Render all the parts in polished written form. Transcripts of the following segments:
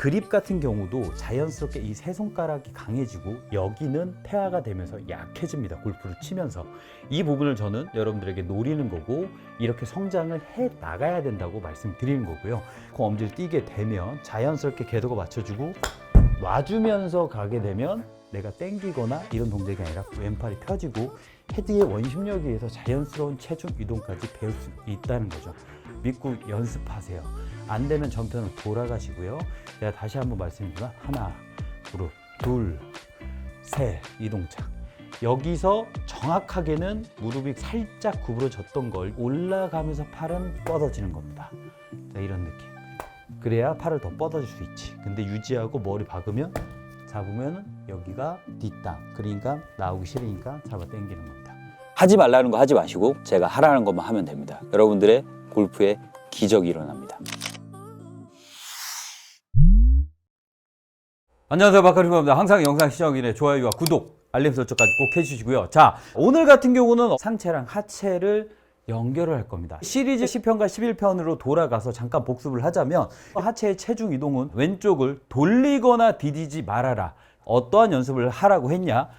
그립 같은 경우도 자연스럽게 이 세 손가락이 강해지고 여기는 태화가 되면서 약해집니다. 골프를 치면서. 이 부분을 저는 여러분들에게 노리는 거고 이렇게 성장을 해 나가야 된다고 말씀드리는 거고요. 그 엄지를 띄게 되면 자연스럽게 궤도가 맞춰주고 놔주면서 가게 되면 내가 당기거나 이런 동작이 아니라 왼팔이 펴지고 헤드의 원심력에 의해서 자연스러운 체중 이동까지 배울 수 있다는 거죠. 믿고 연습하세요. 안 되면 전편으로 돌아가시고요. 제가 다시 한번 말씀드리지만 하나, 무릎, 둘, 셋 이 동작. 여기서 정확하게는 무릎이 살짝 구부러졌던 걸 올라가면서 팔은 뻗어지는 겁니다. 자, 이런 느낌. 그래야 팔을 더 뻗어줄 수 있지. 근데 유지하고 머리 박으면 잡으면 여기가 뒷땅. 그러니까 나오기 싫으니까 잡아 당기는 겁니다. 하지 말라는 거 하지 마시고 제가 하라는 것만 하면 됩니다. 여러분들의 골프에 기적이 일어납니다. 안녕하세요, 박하림입니다. 항상 영상 시청 전에 좋아요와 구독, 알림 설정까지 꼭 해주시고요. 자, 오늘 같은 경우는 상체랑 하체를 연결을 할 겁니다. 시리즈 10편과 11편으로 돌아가서 잠깐 복습을 하자면 하체의 체중 이동은 왼쪽을 돌리거나 디디지 말아라. 어떠한 연습을 하라고 했냐?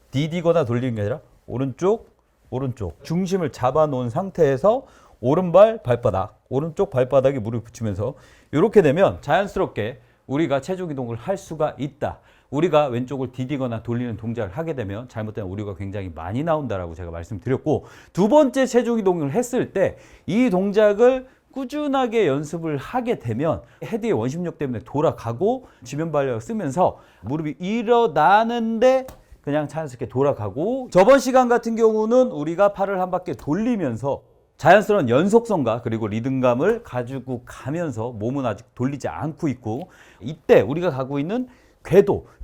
디디거나 돌리는 게 아니라 오른쪽, 오른쪽. 중심을 잡아 놓은 상태에서 오른발 발바닥, 오른쪽 발바닥에 무릎 붙이면서 이렇게 되면 자연스럽게 우리가 체중 이동을 할 수가 있다. 우리가 왼쪽을 디디거나 돌리는 동작을 하게 되면 잘못되면 오류가 굉장히 많이 나온다라고 제가 말씀드렸고, 두 번째 체중 이동을 했을 때 이 동작을 꾸준하게 연습을 하게 되면 헤드의 원심력 때문에 돌아가고 지면 발력을 쓰면서 무릎이 일어나는데 그냥 자연스럽게 돌아가고, 저번 시간 같은 경우는 우리가 팔을 한 바퀴 돌리면서 자연스러운 연속성과 그리고 리듬감을 가지고 가면서 몸은 아직 돌리지 않고 있고, 이때 우리가 가고 있는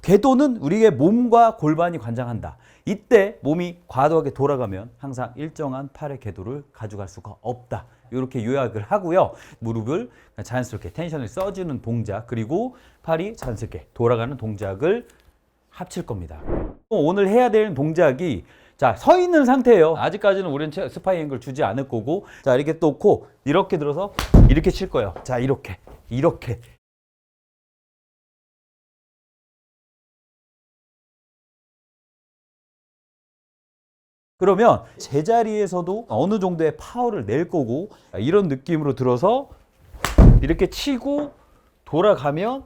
궤도는 우리의 몸과 골반이 관장한다. 이때 몸이 과도하게 돌아가면 항상 일정한 팔의 궤도를 가져갈 수가 없다. 이렇게 요약을 하고요. 무릎을 자연스럽게 텐션을 써주는 동작, 그리고 팔이 자연스럽게 돌아가는 동작을 합칠 겁니다. 오늘 해야 되는 동작이, 자, 서 있는 상태예요. 아직까지는 우리는 스파이 앵글 주지 않을 거고, 자, 이렇게 놓고 이렇게 들어서 이렇게 칠 거예요. 자, 이렇게. 그러면 제자리에서도 어느 정도의 파워를 낼 거고, 이런 느낌으로 들어서 이렇게 치고 돌아가면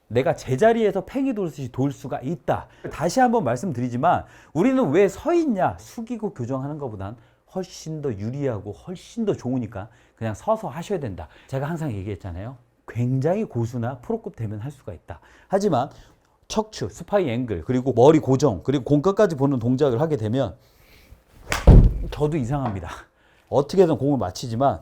내가 제자리에서 팽이 돌듯이 돌 수가 있다. 다시 한번 말씀드리지만 우리는 왜 서 있냐? 숙이고 교정하는 것보단 훨씬 더 유리하고 훨씬 더 좋으니까 그냥 서서 하셔야 된다. 제가 항상 얘기했잖아요. 굉장히 고수나 프로급 되면 할 수가 있다. 하지만 척추, 스파이 앵글, 그리고 머리 고정, 그리고 공까지 보는 동작을 하게 되면 저도 이상합니다. 어떻게든 공을 맞히지만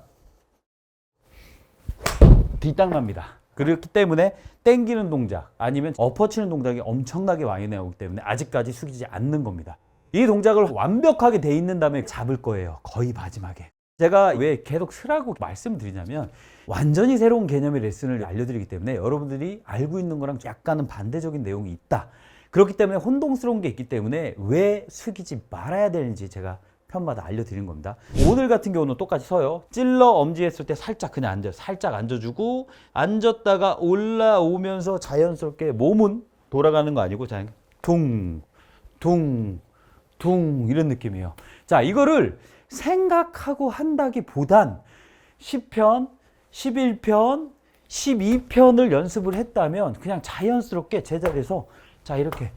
뒷땅 납니다. 그렇기 때문에 땡기는 동작 아니면 엎어치는 동작이 엄청나게 많이 나오기 때문에 아직까지 숙이지 않는 겁니다. 이 동작을 완벽하게 돼 있는 다음에 잡을 거예요. 거의 마지막에. 제가 왜 계속 쓰라고 말씀드리냐면 완전히 새로운 개념의 레슨을 알려드리기 때문에 여러분들이 알고 있는 거랑 약간은 반대적인 내용이 있다. 그렇기 때문에 혼동스러운 게 있기 때문에 왜 숙이지 말아야 되는지 제가 편마다 알려드리는 겁니다. 오늘 같은 경우는 똑같이 서요. 찔러 엄지 했을 때 살짝 그냥 앉아요. 살짝 앉아주고, 앉았다가 올라오면서 자연스럽게 몸은 돌아가는 거 아니고 자연 둥 이런 느낌이에요. 자, 이거를 생각하고 한다기보단 10편, 11편, 12편을 연습을 했다면 그냥 자연스럽게 제자리에서 자, 이렇게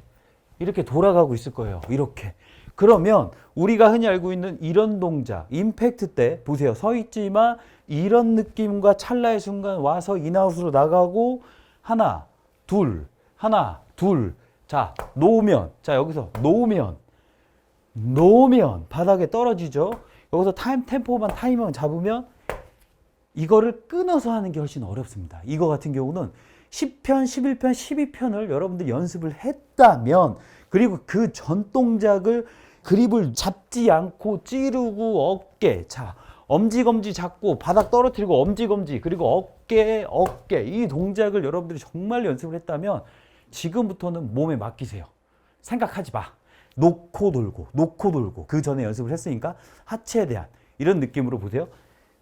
돌아가고 있을 거예요. 이렇게. 그러면 우리가 흔히 알고 있는 이런 동작, 임팩트 때 보세요. 서 있지만 이런 느낌과 찰나의 순간 와서 인아웃으로 나가고 하나, 둘. 자, 놓으면, 자, 여기서 놓으면 바닥에 떨어지죠. 여기서 템포만 타이밍 잡으면 이거를 끊어서 하는 게 훨씬 어렵습니다. 이거 같은 경우는 10편, 11편, 12편을 여러분들이 연습을 했다면, 그리고 그 전 동작을 그립을 잡지 않고 찌르고 어깨, 자, 엄지검지 잡고 바닥 떨어뜨리고 엄지검지, 그리고 어깨 이 동작을 여러분들이 정말 연습을 했다면 지금부터는 몸에 맡기세요. 생각하지 마. 놓고 돌고 그 전에 연습을 했으니까 하체에 대한 이런 느낌으로 보세요.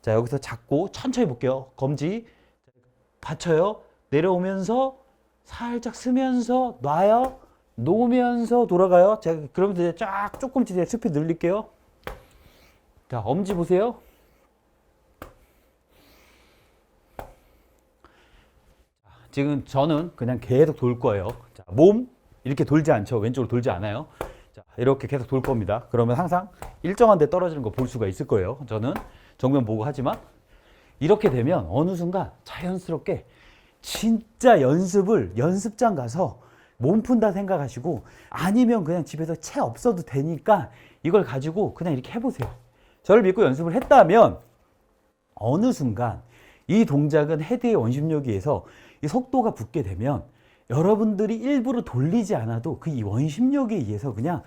자, 여기서 잡고 천천히 볼게요. 검지 받쳐요. 내려오면서 살짝 쓰면서 놔요. 놓으면서 돌아가요. 제가 그러면 이제 쫙 조금씩 이제 스피드 늘릴게요. 자, 엄지 보세요. 지금 저는 그냥 계속 돌 거예요. 자, 몸 이렇게 돌지 않죠. 왼쪽으로 돌지 않아요. 자, 이렇게 계속 돌 겁니다. 그러면 항상 일정한 데 떨어지는 거 볼 수가 있을 거예요. 저는 정면 보고 하지만 이렇게 되면 어느 순간 자연스럽게 진짜 연습장 가서 몸 푼다 생각하시고 아니면 그냥 집에서 채 없어도 되니까 이걸 가지고 그냥 이렇게 해보세요. 저를 믿고 연습을 했다면 어느 순간 이 동작은 헤드의 원심력에 의해서 이 속도가 붙게 되면 여러분들이 일부러 돌리지 않아도 그 이 원심력에 의해서 그냥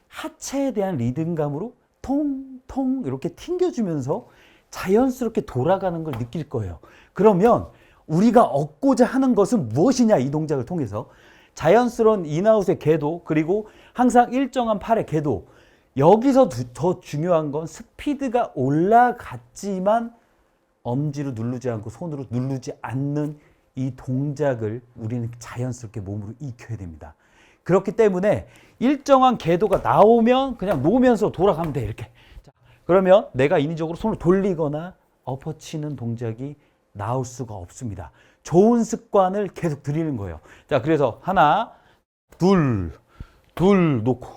하체에 대한 리듬감으로 통통 이렇게 튕겨주면서 자연스럽게 돌아가는 걸 느낄 거예요. 그러면 우리가 얻고자 하는 것은 무엇이냐, 이 동작을 통해서 자연스러운 인아웃의 궤도, 그리고 항상 일정한 팔의 궤도. 여기서 더 중요한 건 스피드가 올라갔지만 엄지로 누르지 않고 손으로 누르지 않는 이 동작을 우리는 자연스럽게 몸으로 익혀야 됩니다. 그렇기 때문에 일정한 궤도가 나오면 그냥 놓으면서 돌아가면 돼. 이렇게. 자, 그러면 내가 인위적으로 손을 돌리거나 엎어치는 동작이 나올 수가 없습니다. 좋은 습관을 계속 들이는 거예요. 자, 그래서 하나, 둘 놓고,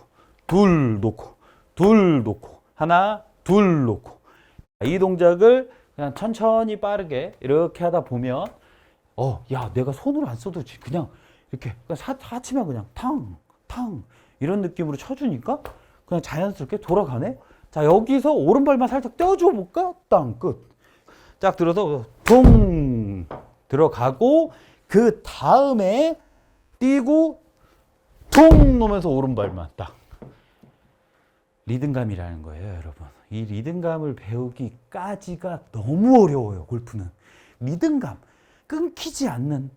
둘 놓고, 둘 놓고, 하나, 둘 놓고. 이 동작을 그냥 천천히 빠르게 이렇게 하다 보면 야, 내가 손으로 안 써도 그냥 이렇게 하치면 그냥 탕 이런 느낌으로 쳐주니까 그냥 자연스럽게 돌아가네. 자, 여기서 오른발만 살짝 떼어줘 볼까? 땅 끝. 쫙 들어서 퉁 들어가고 그 다음에 뛰고 퉁 놓으면서 오른발만 딱. 리듬감이라는 거예요, 여러분. 이 리듬감을 배우기까지가 너무 어려워요, 골프는. 리듬감, 끊기지 않는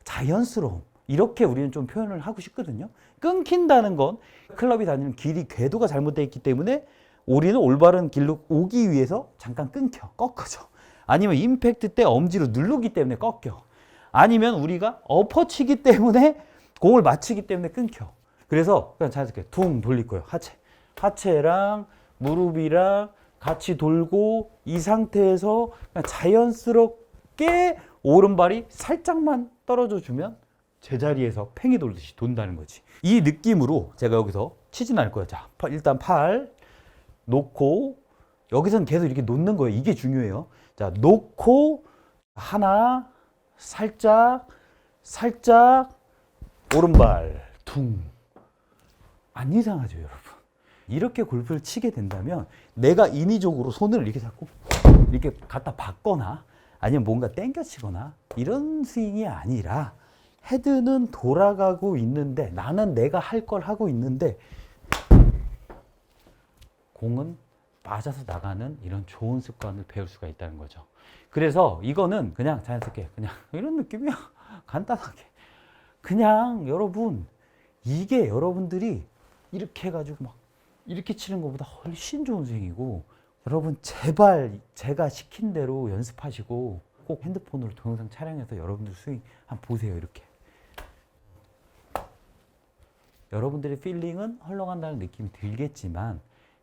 자연스러움. 이렇게 우리는 좀 표현을 하고 싶거든요. 끊긴다는 건 클럽이 다니는 길이, 궤도가 잘못되어 있기 때문에 우리는 올바른 길로 오기 위해서 잠깐 꺾어져. 아니면 임팩트 때 엄지로 누르기 때문에 꺾여. 아니면 우리가 엎어치기 때문에 공을 맞추기 때문에 끊겨. 그래서 그냥 자연스럽게 퉁 돌릴 거예요. 하체랑 무릎이랑 같이 돌고 이 상태에서 그냥 자연스럽게 오른발이 살짝만 떨어져 주면 제자리에서 팽이 돌듯이 돈다는 거지. 이 느낌으로 제가 여기서 치진 않을 거예요. 자, 일단 팔 놓고 여기서는 계속 이렇게 놓는 거예요. 이게 중요해요. 자, 놓고 하나 살짝 오른발 퉁. 안 이상하죠, 여러분? 이렇게 골프를 치게 된다면 내가 인위적으로 손을 이렇게 잡고 이렇게 갖다 박거나 아니면 뭔가 땡겨 치거나 이런 스윙이 아니라 헤드는 돌아가고 있는데 나는 내가 할 걸 하고 있는데 공은 맞아서 나가는 이런 좋은 습관을 배울 수가 있다는 거죠. 그래서 이거는 그냥 자연스럽게 그냥 이런 느낌이야. 간단하게. 그냥 여러분, 이게 여러분들이 이렇게 해가지고 막 이렇게 치는 것보다 훨씬 좋은 스윙이고, 여러분 제발 제가 시킨 대로 연습하시고 꼭 핸드폰으로 동영상 촬영해서 여러분들 스윙 한번 보세요. 이렇게 여러분들의 필링은 헐렁한다는 느낌이 들겠지만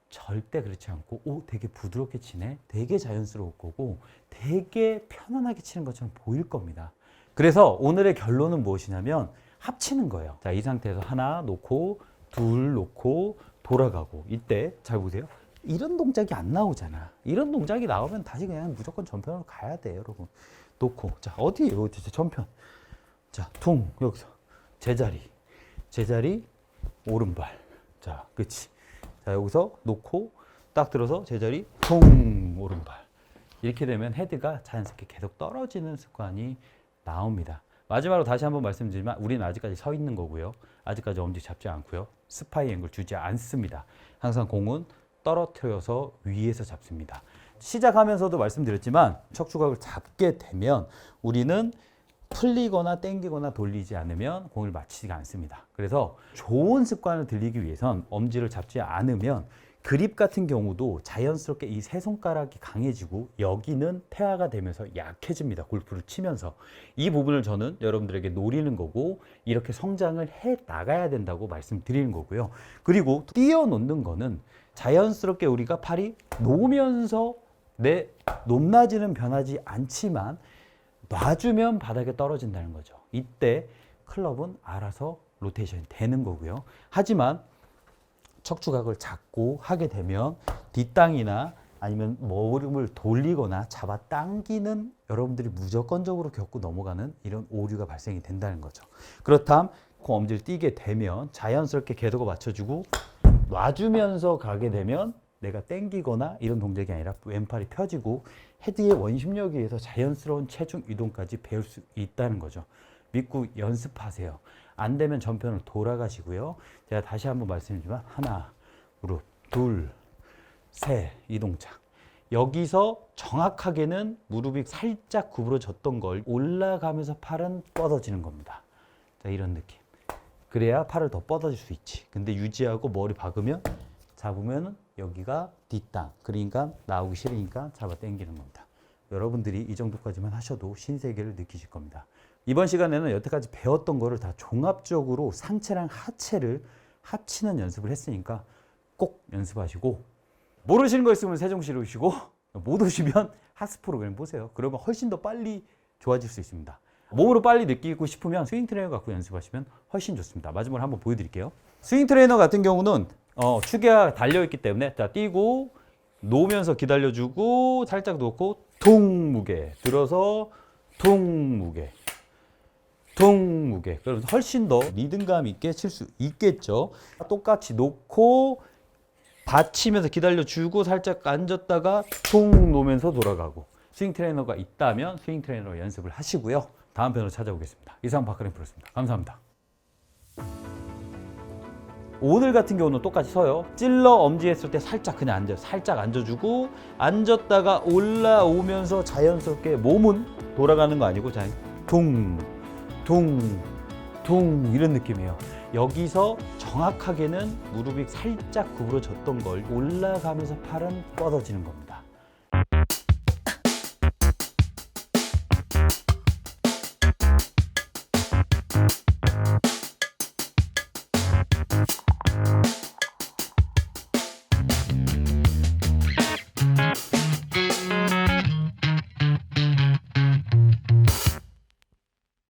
절대 그렇지 않고 되게 부드럽게 치네, 되게 자연스러울 거고 되게 편안하게 치는 것처럼 보일 겁니다. 그래서 오늘의 결론은 무엇이냐면 합치는 거예요. 자, 이 상태에서 하나 놓고 둘 놓고 돌아가고, 이때 잘 보세요. 이런 동작이 안 나오잖아. 이런 동작이 나오면 다시 그냥 무조건 전편으로 가야 돼요, 여러분. 놓고, 자, 어디에요? 어디 전편. 자, 퉁, 여기서 제자리 오른발. 자, 그치. 자, 여기서 놓고 딱 들어서 제자리 퉁 오른발. 이렇게 되면 헤드가 자연스럽게 계속 떨어지는 습관이 나옵니다. 마지막으로 다시 한번 말씀드리면 우리는 아직까지 서 있는 거고요. 아직까지 엄지 잡지 않고요. 스파이 앵글 주지 않습니다. 항상 공은 떨어뜨려서 위에서 잡습니다. 시작하면서도 말씀드렸지만 척추각을 잡게 되면 우리는 풀리거나 당기거나 돌리지 않으면 공을 맞히지가 않습니다. 그래서 좋은 습관을 들이기 위해선 엄지를 잡지 않으면 그립 같은 경우도 자연스럽게 이 세 손가락이 강해지고 여기는 퇴화가 되면서 약해집니다. 골프를 치면서. 이 부분을 저는 여러분들에게 노리는 거고 이렇게 성장을 해 나가야 된다고 말씀드리는 거고요. 그리고 띄어놓는 거는 자연스럽게 우리가 팔이 놓으면서 내 높낮이는 변하지 않지만 놔주면 바닥에 떨어진다는 거죠. 이때 클럽은 알아서 로테이션이 되는 거고요. 하지만 척추각을 잡고 하게 되면 뒷땅이나 아니면 머리를 돌리거나 잡아 당기는 여러분들이 무조건적으로 겪고 넘어가는 이런 오류가 발생이 된다는 거죠. 그렇다면 엄지를 띄게 되면 자연스럽게 궤도가 맞춰주고 놔주면서 가게 되면 내가 당기거나 이런 동작이 아니라 왼팔이 펴지고 헤드의 원심력에 의해서 자연스러운 체중 이동까지 배울 수 있다는 거죠. 믿고 연습하세요. 안 되면 전편을 돌아가시고요. 제가 다시 한번 말씀드리지만 하나, 무릎, 둘, 셋, 이 동작. 여기서 정확하게는 무릎이 살짝 구부러졌던 걸 올라가면서 팔은 뻗어지는 겁니다. 자, 이런 느낌. 그래야 팔을 더 뻗어질 수 있지. 근데 유지하고 머리 박으면 잡으면 여기가 뒷땅. 그러니까 나오기 싫으니까 잡아 당기는 겁니다. 여러분들이 이 정도까지만 하셔도 신세계를 느끼실 겁니다. 이번 시간에는 여태까지 배웠던 거를 다 종합적으로 상체랑 하체를 합치는 연습을 했으니까 꼭 연습하시고 모르시는 거 있으면 세종시로 오시고 못 오시면 하스 프로그램 보세요. 그러면 훨씬 더 빨리 좋아질 수 있습니다. 몸으로 빨리 느끼고 싶으면 스윙 트레이너 갖고 연습하시면 훨씬 좋습니다. 마지막으로 한번 보여드릴게요. 스윙 트레이너 같은 경우는 축에 달려있기 때문에 자 뛰고 놓으면서 기다려주고 살짝 놓고 퉁 무게 들어서 퉁 무게 퉁 무게 그러면 훨씬 더 리듬감 있게 칠 수 있겠죠. 똑같이 놓고 받치면서 기다려주고 살짝 앉았다가 퉁 놓으면서 돌아가고 스윙 트레이너가 있다면 스윙 트레이너로 연습을 하시고요. 다음 편으로 찾아오겠습니다. 이상 박근혜 프로였습니다. 감사합니다. 오늘 같은 경우는 똑같이 서요. 찔러 엄지했을 때 살짝 그냥 앉아요. 살짝 앉아주고 앉았다가 올라오면서 자연스럽게 몸은 돌아가는 거 아니고 자, 둥, 둥, 둥 이런 느낌이에요. 여기서 정확하게는 무릎이 살짝 구부러졌던 걸 올라가면서 팔은 뻗어지는 겁니다.